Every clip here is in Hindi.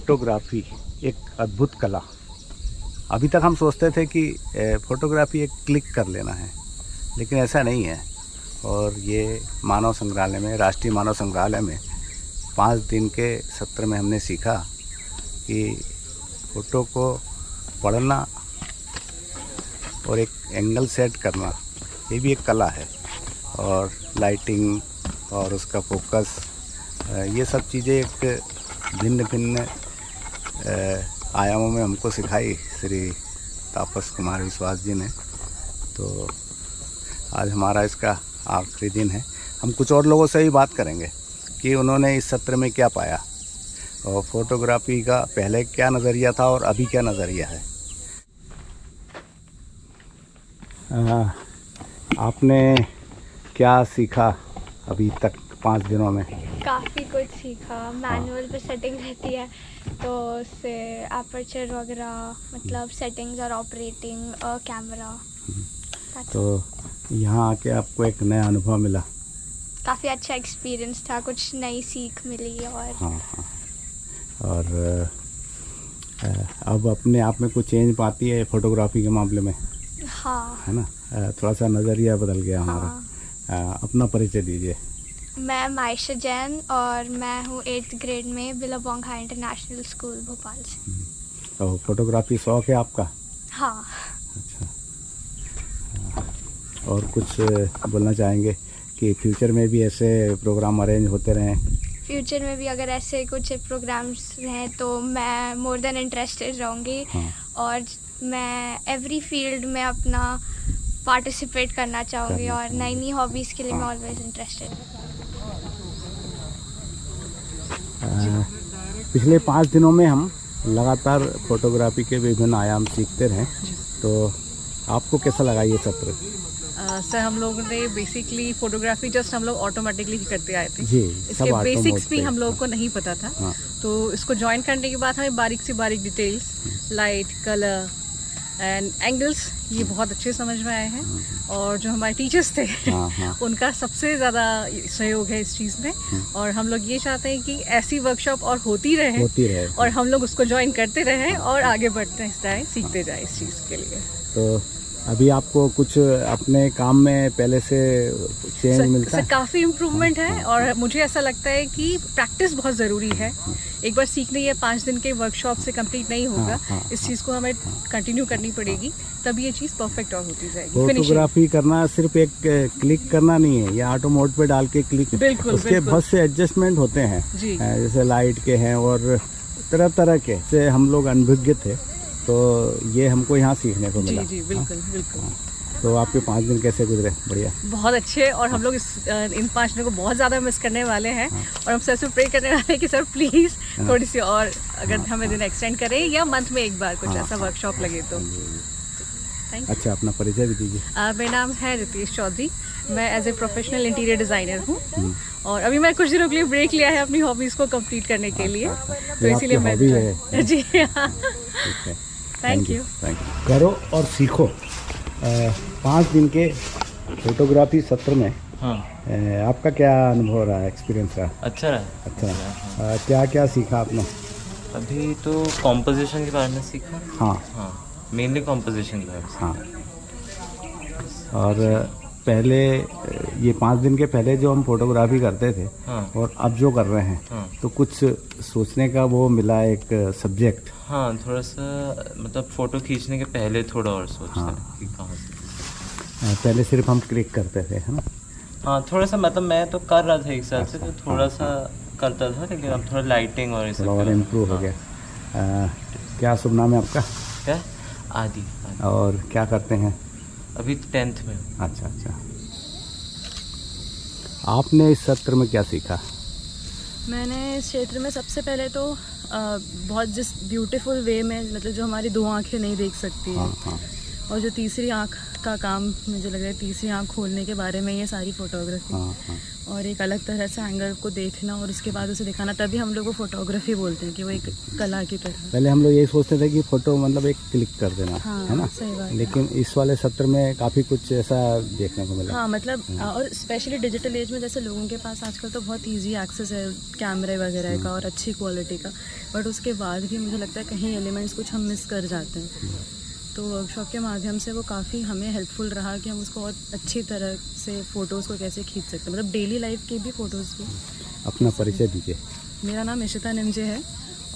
फोटोग्राफी एक अद्भुत कला। अभी तक हम सोचते थे कि फ़ोटोग्राफी एक क्लिक कर लेना है, लेकिन ऐसा नहीं है। और ये मानव संग्रहालय में, राष्ट्रीय मानव संग्रहालय में 5 दिन के सत्र में हमने सीखा कि फ़ोटो को पढ़ना और एक एंगल सेट करना, ये भी एक कला है। और लाइटिंग और उसका फोकस, ये सब चीज़ें एक भिन्न भिन्न आयामों में हमको सिखाई श्री तापस कुमार विश्वास जी ने। तो आज हमारा इसका आखिरी दिन है। हम कुछ और लोगों से भी बात करेंगे कि उन्होंने इस सत्र में क्या पाया और फोटोग्राफी का पहले क्या नज़रिया था और अभी क्या नज़रिया है। आपने क्या सीखा अभी तक 5 दिनों में? काफ़ी कुछ सीखा। मैनुअल पे सेटिंग रहती है तो उससे एपर्चर वगैरह, मतलब सेटिंग्स और ऑपरेटिंग कैमरा। तो यहाँ आके आपको एक नया अनुभव मिला? काफ़ी अच्छा एक्सपीरियंस था, कुछ नई सीख मिली। और हाँ। और अब अपने आप में कुछ चेंज पाती है फोटोग्राफी के मामले में? हाँ, है ना, थोड़ा सा नज़रिया बदल गया हमारा। हाँ। अपना परिचय दीजिए। मैं मायशा जैन और मैं हूँ 8th ग्रेड में Billabong high international school Bhopal से। तो फोटोग्राफी शौक है आपका? हाँ। अच्छा। और कुछ बोलना चाहेंगे कि फ्यूचर में भी ऐसे प्रोग्राम अरेंज होते रहें? फ्यूचर में भी अगर ऐसे कुछ प्रोग्राम्स हैं तो मैं मोर देन इंटरेस्टेड रहूँगी। हाँ। और मैं एवरी फील्ड में अपना पार्टिसिपेट करना चाहूँगी और नई नई हॉबीज़ के लिए मैं ऑलवेज इंटरेस्टेड हूँ। पिछले 5 दिनों में हम लगातार फोटोग्राफी के विभिन्न आयाम सीखते रहे, तो आपको कैसा लगा ये सत्र? सर, हम लोगों ने बेसिकली फोटोग्राफी जस्ट हम लोग ऑटोमेटिकली ही करते आए थे जी। इसके बेसिक्स भी हम लोगों को नहीं पता था। हाँ। तो इसको ज्वाइन करने के बाद हमें बारीक से बारीक details, light, colour and angles, ये बहुत अच्छे समझ में आए हैं। और जो हमारे टीचर्स थे उनका सबसे ज़्यादा सहयोग है इस चीज़ में। और हम लोग ये चाहते हैं कि ऐसी वर्कशॉप और होती रहे और हम लोग उसको ज्वाइन करते रहें और आगे बढ़ते जाएं, सीखते जाएं इस चीज़ के लिए। तो अभी आपको कुछ अपने काम में पहले से चेंज मिलता है? काफ़ी इम्प्रूवमेंट है। और मुझे ऐसा लगता है कि प्रैक्टिस बहुत ज़रूरी है। एक बार सीखने ये 5 दिन के वर्कशॉप से कंप्लीट नहीं होगा। इस चीज़ को हमें कंटिन्यू करनी पड़ेगी, तब ये चीज़ परफेक्ट और होती जाएगी। फोटोग्राफी करना सिर्फ एक क्लिक करना नहीं है, या ऑटो मोड पे डाल के क्लिक, उसके बहुत से एडजस्टमेंट होते हैं जैसे लाइट के हैं और तरह तरह के से हम लोग अनभिज्ञ थे, तो ये हमको यहाँ सीखने को मिला। जी, बिल्कुल बिल्कुल। तो आपके 5 दिन कैसे गुजरे? बढ़िया, बहुत अच्छे। और हम लोग इन 5 दिनों को बहुत ज़्यादा मिस करने वाले हैं। और हम सर से प्रे करने वाले हैं कि सर प्लीज़ थोड़ी सी और अगर हमें दिन एक्सटेंड करें या मंथ में एक बार कुछ ऐसा वर्कशॉप लगे तो। अच्छा, अपना परिचय भी दीजिए। मेरा नाम है रितेश चौधरी। मैं as a professional interior designer हूँ और अभी मैं कुछ दिनों के लिए ब्रेक लिया है अपनी हॉबीज़ को कंप्लीट करने के लिए। तो इसीलिए मैं जी हाँ, थैंक यू। करो और सीखो। 5 दिन के फोटोग्राफी सत्र में आपका क्या अनुभव रहा, एक्सपीरियंस रहा? अच्छा रहा। अच्छा। क्या क्या सीखा आपने? अभी तो कॉम्पोजिशन के बारे में सीखा। हाँ, मेनली कॉम्पोजिशन के बारे में। हाँ। और पहले ये 5 दिन के पहले जो हम फोटोग्राफी करते थे और अब जो कर रहे हैं, तो कुछ सोचने का वो मिला एक सब्जेक्ट। हाँ, थोड़ा सा मतलब फ़ोटो खींचने के पहले थोड़ा और सोचते हैं कि कहाँ से। पहले सिर्फ हम क्लिक करते थे, है ना? हाँ, थोड़ा सा मतलब मैं तो कर रहा था एक साल से, तो थोड़ा सा करता था, लेकिन अब थोड़ा लाइटिंग और इसे और इम्प्रूव हो गया। क्या शुभ नाम है आपका? क्या? आदि। और क्या करते हैं? अभी 10th में। अच्छा। आपने इस सत्र में क्या सीखा? मैंने इस क्षेत्र में सबसे पहले तो बहुत जिस ब्यूटीफुल वे में, मतलब जो हमारी 2 आँखें नहीं देख सकती है, और जो तीसरी आँख का काम मुझे लग रहा है, तीसरी आँख खोलने के बारे में ये सारी फोटोग्राफी, और एक अलग तरह से एंगल को देखना और उसके बाद उसे दिखाना, तभी हम लोग को फोटोग्राफी बोलते हैं कि वो एक कला की तरह। पहले हम लोग यही सोचते थे कि फ़ोटो मतलब एक क्लिक कर देना, हाँ, है ना, सही बात है। लेकिन इस वाले सत्र में काफ़ी कुछ ऐसा देखने को मिला। हाँ मतलब और स्पेशली डिजिटल एज में जैसे लोगों के पास आजकल तो बहुत इजी एक्सेस है कैमरे वगैरह का और अच्छी क्वालिटी का, बट उसके बाद भी मुझे लगता है कहीं एलिमेंट्स कुछ हम मिस कर जाते हैं। तो वर्कशॉप के माध्यम से वो काफ़ी हमें हेल्पफुल रहा कि हम उसको और अच्छी तरह से फ़ोटोज़ को कैसे खींच सकते हैं, मतलब डेली लाइफ की भी फ़ोटोज़ भी। अपना परिचय दीजिए। मेरा नाम इशिता निमजे है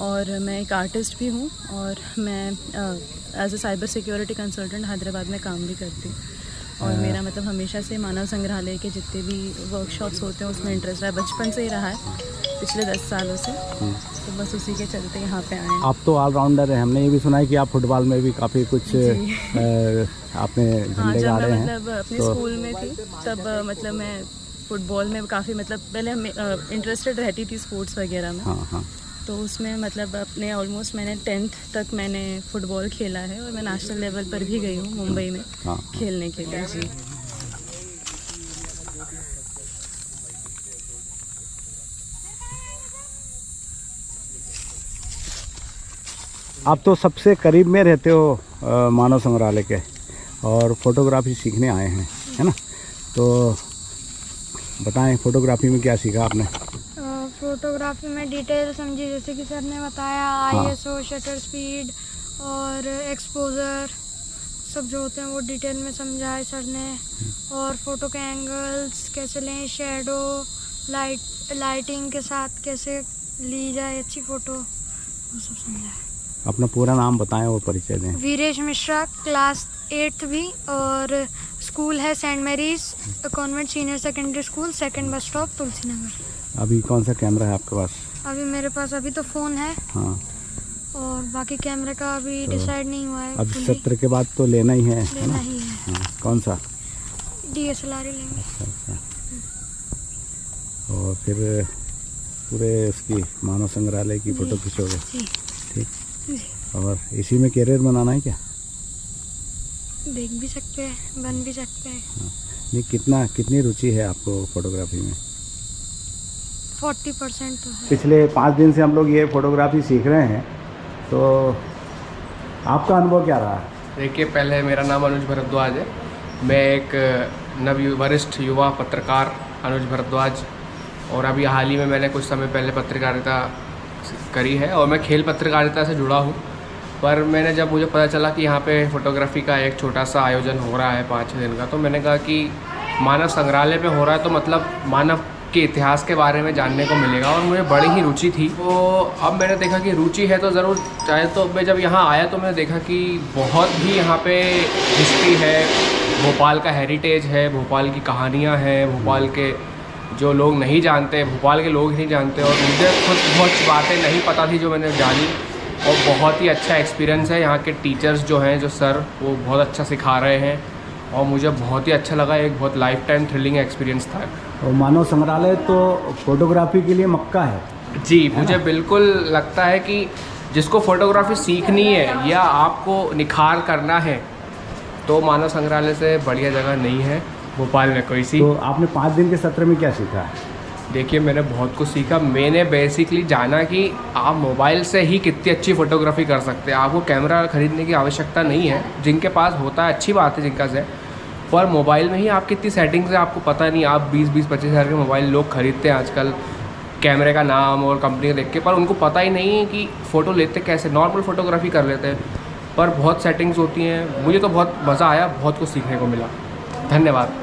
और मैं एक आर्टिस्ट भी हूँ और मैं as a cyber security consultant Hyderabad में काम भी करती हूँ। और मेरा मतलब हमेशा से मानव संग्रहालय के जितने भी वर्कशॉप्स होते हैं उसमें इंटरेस्ट रहा है, बचपन से ही रहा है, पिछले 10 सालों से। तो बस उसी के चलते यहाँ पे आए हैं। आप तो ऑलराउंडर हैं, हमने ये भी सुना है कि आप फुटबॉल में भी काफ़ी कुछ आपने हाँ, झंडे जब गाड़े मैं हैं। मतलब अपने तो स्कूल में थी तब मतलब मैं फुटबॉल में काफ़ी मतलब पहले इंटरेस्टेड रहती थी स्पोर्ट्स वगैरह में। हाँ हाँ, तो उसमें मतलब अपने ऑलमोस्ट मैंने 10th तक मैंने फुटबॉल खेला है और मैं नेशनल लेवल पर भी गई हूँ मुंबई में हाँ। खेलने के लिए। जी आप तो सबसे करीब में रहते हो मानव संग्रहालय के और फोटोग्राफी सीखने आए हैं, है ना, तो बताएं फोटोग्राफी में क्या सीखा आपने? फोटोग्राफी में डिटेल समझी, जैसे कि सर ने बताया ISO, शटर स्पीड और एक्सपोजर सब जो होते हैं वो डिटेल में समझाए सर ने। और फ़ोटो के एंगल्स कैसे लें, शेडो, लाइटिंग के साथ कैसे ली जाए अच्छी फ़ोटो, वो सब समझाया। अपना पूरा नाम बताएं और परिचय दें। वीरेश मिश्रा, क्लास 8th भी, और स्कूल है Saint Mary's convent senior secondary school, 2nd bus stop, Tulsi Nagar. अभी कौन सा कैमरा है आपके पास? अभी मेरे पास अभी तो फ़ोन है हाँ, और बाकी कैमरे का अभी डिसाइड नहीं हुआ है। अब सत्र के बाद तो लेना ही है लेना ना? ही है। हाँ, कौन सा? DSLR ही लेंगे। अच्छा। और फिर पूरे उसकी मानव संग्रहालय की फ़ोटो खींचोगे? जी ठीक। जी, और इसी में कैरियर बनाना है क्या? देख भी सकते हैं, बन भी सकते हैं। नहीं, कितनी रुचि है आपको फोटोग्राफी में? 40% तो है। पिछले 5 दिन से हम लोग ये फोटोग्राफी सीख रहे हैं, तो आपका अनुभव क्या रहा? देखिए, पहले मेरा नाम अनुज भरद्वाज है। मैं एक वरिष्ठ युवा पत्रकार अनुज भरद्वाज, और अभी हाल ही में मैंने कुछ समय पहले पत्रकारिता करी है और मैं खेल पत्रकारिता से जुड़ा हूँ। पर जब मुझे पता चला कि यहाँ पे फोटोग्राफी का एक छोटा सा आयोजन हो रहा है 5-6 दिन का, तो मैंने कहा कि मानव संग्रहालय पे हो रहा है तो मतलब मानव के इतिहास के बारे में जानने को मिलेगा, और मुझे बड़ी ही रुचि थी। तो अब मैंने देखा कि रुचि है तो ज़रूर चाहे, तो मैं जब यहाँ आया तो मैंने देखा कि बहुत ही यहाँ पे हिस्ट्री है, भोपाल का हेरिटेज है, भोपाल की कहानियाँ हैं, भोपाल के जो लोग नहीं जानते, भोपाल के लोग ही नहीं जानते, और मुझे खुद बहुत बातें नहीं पता थी जो मैंने जानी, और बहुत ही अच्छा एक्सपीरियंस है। यहाँ के टीचर्स जो हैं, जो सर, वो बहुत अच्छा सिखा रहे हैं और मुझे बहुत ही अच्छा लगा। एक बहुत लाइफ टाइम थ्रिलिंग एक्सपीरियंस था। और मानव संग्रहालय तो फोटोग्राफी के लिए मक्का है। जी, मुझे बिल्कुल लगता है कि जिसको फोटोग्राफी सीखनी है या आपको निखार करना है तो मानव संग्रहालय से बढ़िया जगह नहीं है भोपाल में कोई सी। तो आपने 5 दिन के सत्र में क्या सीखा? देखिए, मैंने बहुत कुछ सीखा। मैंने बेसिकली जाना कि आप मोबाइल से ही कितनी अच्छी फ़ोटोग्राफी कर सकते हैं। आपको कैमरा खरीदने की आवश्यकता नहीं है। जिनके पास होता है अच्छी बात है, जिनका से, पर मोबाइल में ही आप कितनी सेटिंग्स है आपको पता नहीं। आप 20-25 हज़ार के मोबाइल लोग ख़रीदते हैं आजकल कैमरे का नाम और कंपनी देख के, पर उनको पता ही नहीं है कि फ़ोटो लेते कैसे। नॉर्मल फ़ोटोग्राफी कर लेते हैं, पर बहुत सेटिंग्स होती हैं। मुझे तो बहुत मज़ा आया, बहुत कुछ सीखने को मिला। धन्यवाद।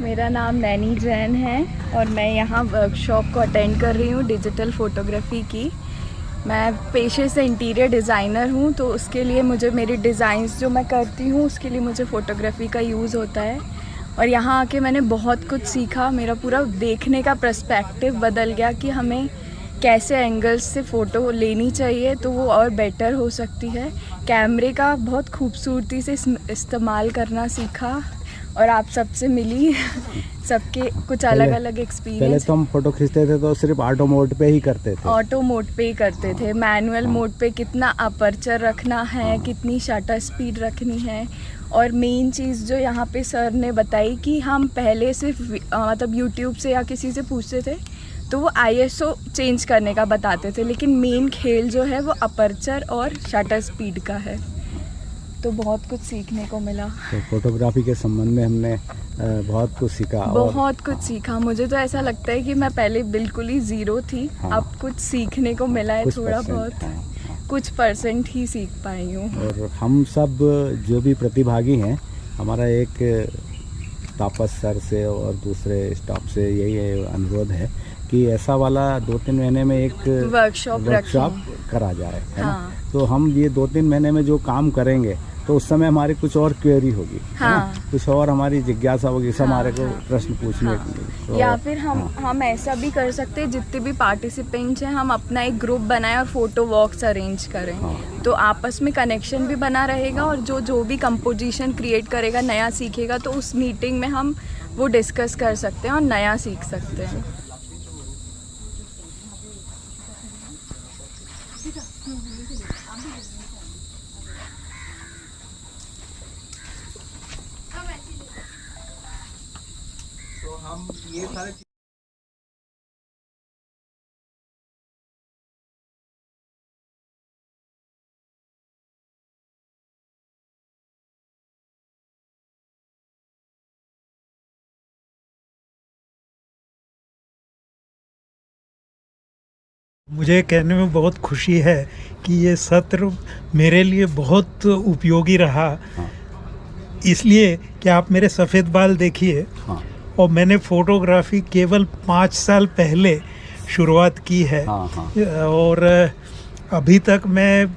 मेरा नाम नैनी जैन है और मैं यहाँ वर्कशॉप को अटेंड कर रही हूँ डिजिटल फ़ोटोग्राफी की। मैं पेशे से इंटीरियर डिज़ाइनर हूँ, तो उसके लिए मुझे मेरी डिज़ाइंस जो मैं करती हूँ उसके लिए मुझे फ़ोटोग्राफी का यूज़ होता है। और यहाँ आके मैंने बहुत कुछ सीखा। मेरा पूरा देखने का पर्सपेक्टिव बदल गया कि हमें कैसे एंगल्स से फ़ोटो लेनी चाहिए तो वो और बेटर हो सकती है। कैमरे का बहुत खूबसूरती से इस्तेमाल करना सीखा और आप सबसे मिली सबके कुछ अलग अलग पहले एक्सपीरियंस। तो हम फोटो खींचते थे तो सिर्फ ऑटो मोड पे ही करते थे। ऑटो मोड पे ही करते थे। मैनुअल मोड पे कितना अपर्चर रखना है, कितनी शटर स्पीड रखनी है। और मेन चीज़ जो यहाँ पे सर ने बताई कि हम पहले सिर्फ मतलब यूट्यूब से या किसी से पूछते थे तो वो ISO चेंज करने का बताते थे, लेकिन मेन खेल जो है वो अपर्चर और शटर स्पीड का है। तो बहुत कुछ सीखने को मिला। तो फोटोग्राफी के संबंध में हमने बहुत कुछ सीखा। बहुत कुछ सीखा। मुझे तो ऐसा लगता है कि मैं पहले बिल्कुल ही ज़ीरो थी। हाँ। अब कुछ सीखने को मिला है, थोड़ा बहुत। कुछ परसेंट ही सीख पाई हूँ। और हम सब जो भी प्रतिभागी हैं, हमारा एक तापस सर से और दूसरे स्टाफ से यही अनुरोध है कि ऐसा वाला 2-3 महीने में एक वर्कशॉप करा जाए, है ना? हाँ। तो हम ये 2-3 महीने में जो काम करेंगे तो उस समय हमारी कुछ और क्वेरी होगी, है ना? कुछ और हमारी जिज्ञासा होगी, सब हमारे को प्रश्न पूछने के लिए। तो या फिर हम ऐसा भी कर सकते हैं, जितने भी पार्टिसिपेंट्स हैं हम अपना एक ग्रुप बनाएं और फोटो वॉक्स अरेंज करें। तो आपस में कनेक्शन भी बना रहेगा और जो भी कंपोजिशन क्रिएट करेगा, नया सीखेगा, तो उस मीटिंग में हम वो डिस्कस कर सकते हैं और नया सीख सकते हैं। तो हम ये सारे मुझे कहने में बहुत खुशी है कि ये सत्र मेरे लिए बहुत उपयोगी रहा। हाँ। इसलिए कि आप मेरे सफ़ेद बाल देखिए। हाँ। और मैंने फ़ोटोग्राफी केवल 5 साल पहले शुरुआत की है। हाँ, हाँ। और अभी तक मैं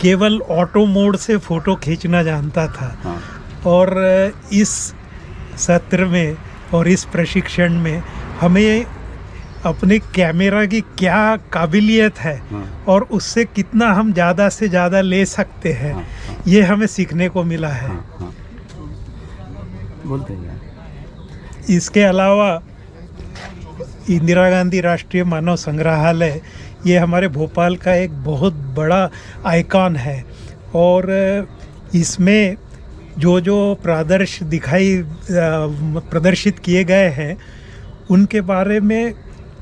केवल ऑटो मोड से फ़ोटो खींचना जानता था। हाँ। और इस सत्र में और इस प्रशिक्षण में हमें अपने कैमरा की क्या काबिलियत है और उससे कितना हम ज़्यादा से ज़्यादा ले सकते हैं, ये हमें सीखने को मिला है। बोलते हैं। इसके अलावा इंदिरा गांधी राष्ट्रीय मानव संग्रहालय ये हमारे भोपाल का एक बहुत बड़ा आइकॉन है। और इसमें जो प्रदर्शित किए गए हैं उनके बारे में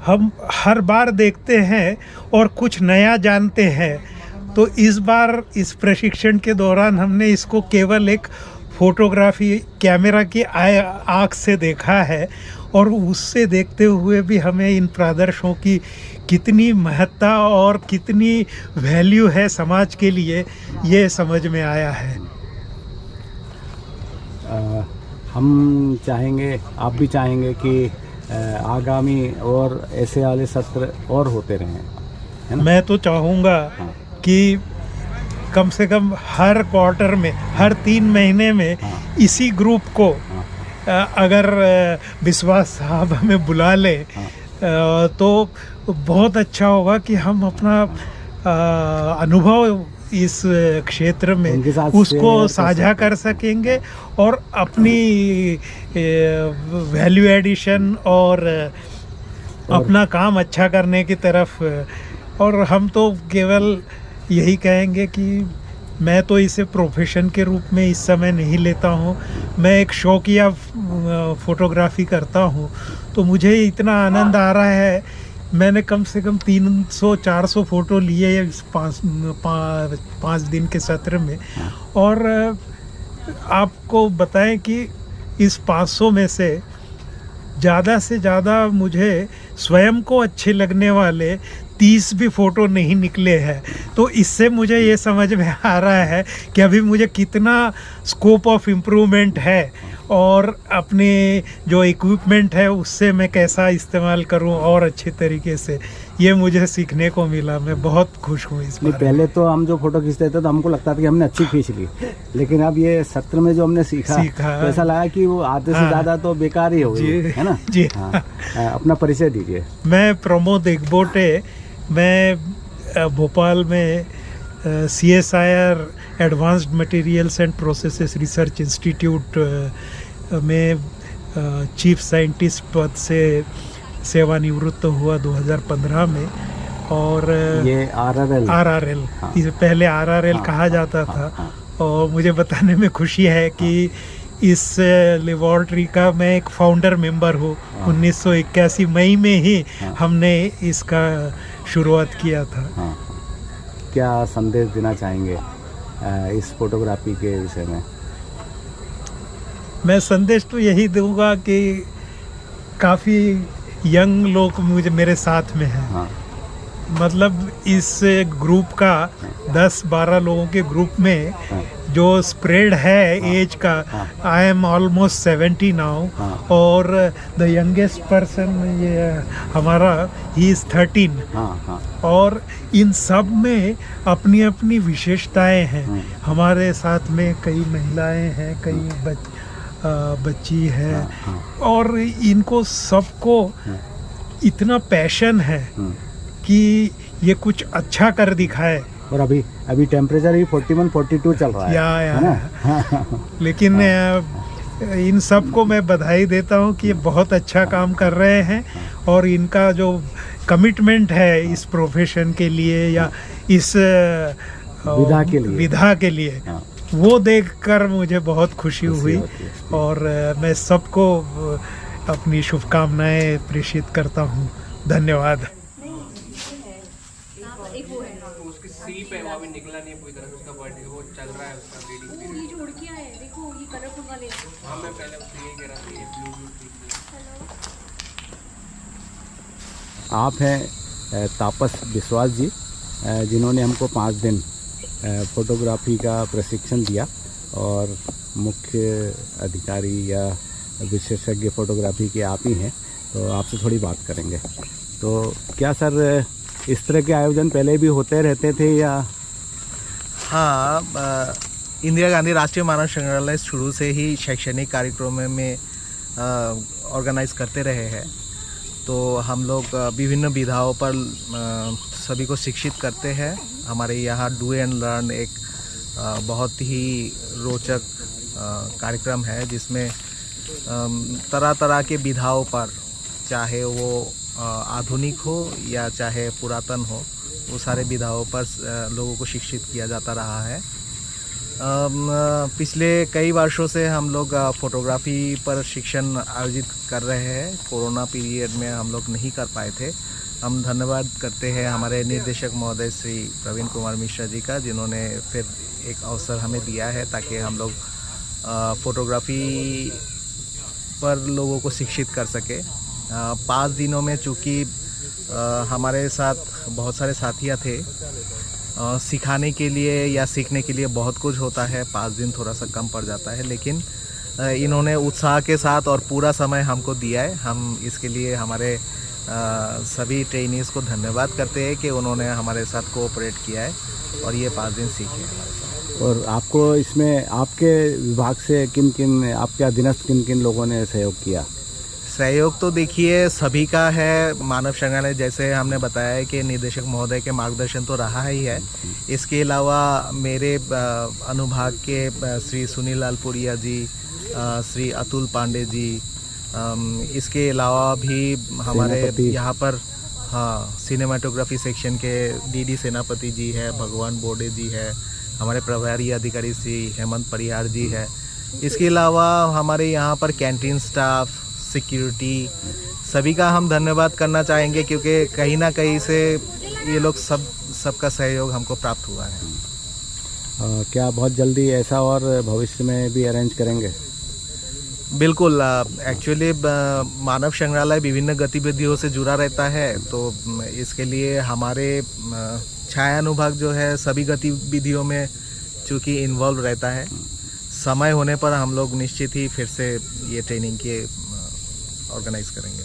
हम हर बार देखते हैं और कुछ नया जानते हैं। तो इस बार इस प्रशिक्षण के दौरान हमने इसको केवल एक फोटोग्राफी कैमरा की आँख से देखा है और उससे देखते हुए भी हमें इन प्रदर्शनों की कितनी महत्ता और कितनी वैल्यू है समाज के लिए, ये समझ में आया है। हम चाहेंगे, आप भी चाहेंगे कि आगामी और ऐसे वाले सत्र और होते रहें, है ना? मैं तो चाहूँगा कि कम से कम हर क्वार्टर में, हर 3 महीने में इसी ग्रुप को अगर विश्वास साहब हमें बुला ले तो बहुत अच्छा होगा कि हम अपना अनुभव इस क्षेत्र में उसको साझा कर सकेंगे और अपनी वैल्यू एडिशन और अपना काम अच्छा करने की तरफ। और हम तो केवल यही कहेंगे कि मैं तो इसे प्रोफेशन के रूप में इस समय नहीं लेता हूँ, मैं एक शौकिया फ़ोटोग्राफी करता हूँ। तो मुझे इतना आनंद आ रहा है, मैंने कम से कम 300-400 फ़ोटो लिए इस 5 दिन के सत्र में। और आपको बताएं कि इस 500 में से ज़्यादा मुझे स्वयं को अच्छे लगने वाले 30 भी फ़ोटो नहीं निकले हैं। तो इससे मुझे ये समझ में आ रहा है कि अभी मुझे कितना स्कोप ऑफ इम्प्रूवमेंट है और अपने जो इक्विपमेंट है उससे मैं कैसा इस्तेमाल करूं और अच्छे तरीके से, ये मुझे सीखने को मिला। मैं बहुत खुश हूँ इस बारे में। पहले तो हम जो फ़ोटो खींचते थे तो हमको लगता था कि हमने अच्छी खींच ली, लेकिन अब ये सत्र में जो हमने सीखा तो ऐसा लगा कि वो आधे से ज़्यादा तो बेकार ही हो गई, है ना? जी हाँ। अपना परिचय दीजिए। मैं प्रमोद एकबोटे, मैं भोपाल में CSIR advanced materials and processes research institute में चीफ साइंटिस्ट पद से सेवानिवृत्त हुआ 2015 में। और ये RRL हाँ। इसे पहले RRL कहा जाता था। और मुझे बताने में खुशी है कि इस लेबॉर्ट्री का मैं एक फाउंडर मेंबर हूँ। 1981 मई में ही हमने इसका शुरुआत किया था। क्या संदेश देना चाहेंगे इस फोटोग्राफी के विषय में? मैं संदेश तो यही दूंगा कि काफ़ी यंग लोग मेरे साथ में हैं। मतलब इस ग्रुप का 10-12 लोगों के ग्रुप में जो स्प्रेड है एज का, आई एम ऑलमोस्ट 70 नाउ, और द यंगेस्ट पर्सन ये हमारा ही इज़ 13। और इन सब में अपनी अपनी विशेषताएं हैं। हमारे साथ में कई महिलाएं हैं, कई बच्ची है, और इनको सबको इतना पैशन है कि ये कुछ अच्छा कर दिखाए। और अभी टेम्परेचर ही 41-42 चल रहा है, है ना? लेकिन इन सब को मैं बधाई देता हूँ कि ये बहुत अच्छा काम कर रहे हैं। और इनका जो कमिटमेंट है इस प्रोफेशन के लिए या इस विधा के लिए वो देखकर मुझे बहुत खुशी हुई। और मैं सबको अपनी शुभकामनाएं प्रेषित करता हूँ। धन्यवाद। उसकी सीप है, वो अभी निकला नहीं है पूरी तरह से, उसका बर्थडे वो चल रहा है, उसका ब्रीडिंग। ये जो उड़कियां है देखो, ये कलरफुल वाले। हाँ, मैं पहले उससे यही कह रहा था, ये ब्लू। आप हैं तापस विश्वास जी, जिन्होंने हमको 5 दिन फोटोग्राफी का प्रशिक्षण दिया, और मुख्य अधिकारी या विशेषज्ञ फोटोग्राफी के आप ही हैं, तो आपसे थोड़ी बात करेंगे। तो क्या सर इस तरह के आयोजन पहले भी होते रहते थे या? हाँ, इंदिरा गांधी राष्ट्रीय मानव संग्रहालय शुरू से ही शैक्षणिक कार्यक्रमों में ऑर्गेनाइज करते रहे हैं। तो हम लोग विभिन्न विधाओं पर सभी को शिक्षित करते हैं। हमारे यहाँ डू एंड लर्न एक बहुत ही रोचक कार्यक्रम है, जिसमें तरह तरह के विधाओं पर, चाहे वो आधुनिक हो या चाहे पुरातन हो, वो सारे विधाओं पर लोगों को शिक्षित किया जाता रहा है। पिछले कई वर्षों से हम लोग फोटोग्राफी पर शिक्षण आयोजित कर रहे हैं। कोरोना पीरियड में हम लोग नहीं कर पाए थे। हम धन्यवाद करते हैं हमारे निर्देशक महोदय श्री प्रवीण कुमार मिश्रा जी का, जिन्होंने फिर एक अवसर हमें दिया है ताकि हम लोग फोटोग्राफी पर लोगों को शिक्षित कर सके। 5 दिनों में चूँकि हमारे साथ बहुत सारे साथियाँ थे, सिखाने के लिए या सीखने के लिए बहुत कुछ होता है। 5 दिन थोड़ा सा कम पड़ जाता है, लेकिन इन्होंने उत्साह के साथ और पूरा समय हमको दिया है। हम इसके लिए हमारे सभी ट्रेनीज़ को धन्यवाद करते हैं कि उन्होंने हमारे साथ कोऑपरेट किया है और ये 5 दिन सीखे हमारे साथ। और आपको इसमें आपके विभाग से आपके अधीनस्थ किन लोगों ने सहयोग किया? सहयोग तो देखिए सभी का है। मानव संग्रहालय, जैसे हमने बताया है कि निर्देशक महोदय के मार्गदर्शन तो रहा ही है। इसके अलावा मेरे अनुभाग के श्री सुनील लालपुरिया जी, श्री अतुल पांडे जी, इसके अलावा भी हमारे यहाँ पर सिनेमाटोग्राफी सेक्शन के डीडी सेनापति जी है, भगवान बोडे जी है, हमारे प्रभारी अधिकारी श्री हेमंत परिहार जी है। इसके अलावा हमारे यहाँ पर कैंटीन स्टाफ, सिक्योरिटी, सभी का हम धन्यवाद करना चाहेंगे, क्योंकि कहीं ना कहीं से ये लोग सबका सहयोग हमको प्राप्त हुआ है। क्या बहुत जल्दी ऐसा और भविष्य में भी अरेंज करेंगे? बिल्कुल। एक्चुअली मानव संग्रहालय विभिन्न गतिविधियों से जुड़ा रहता है, तो इसके लिए हमारे छाया अनुभाग जो है सभी गतिविधियों में चूँकि इन्वॉल्व रहता है। समय होने पर हम लोग निश्चित ही फिर से ये ट्रेनिंग के ऑर्गेनाइज करेंगे।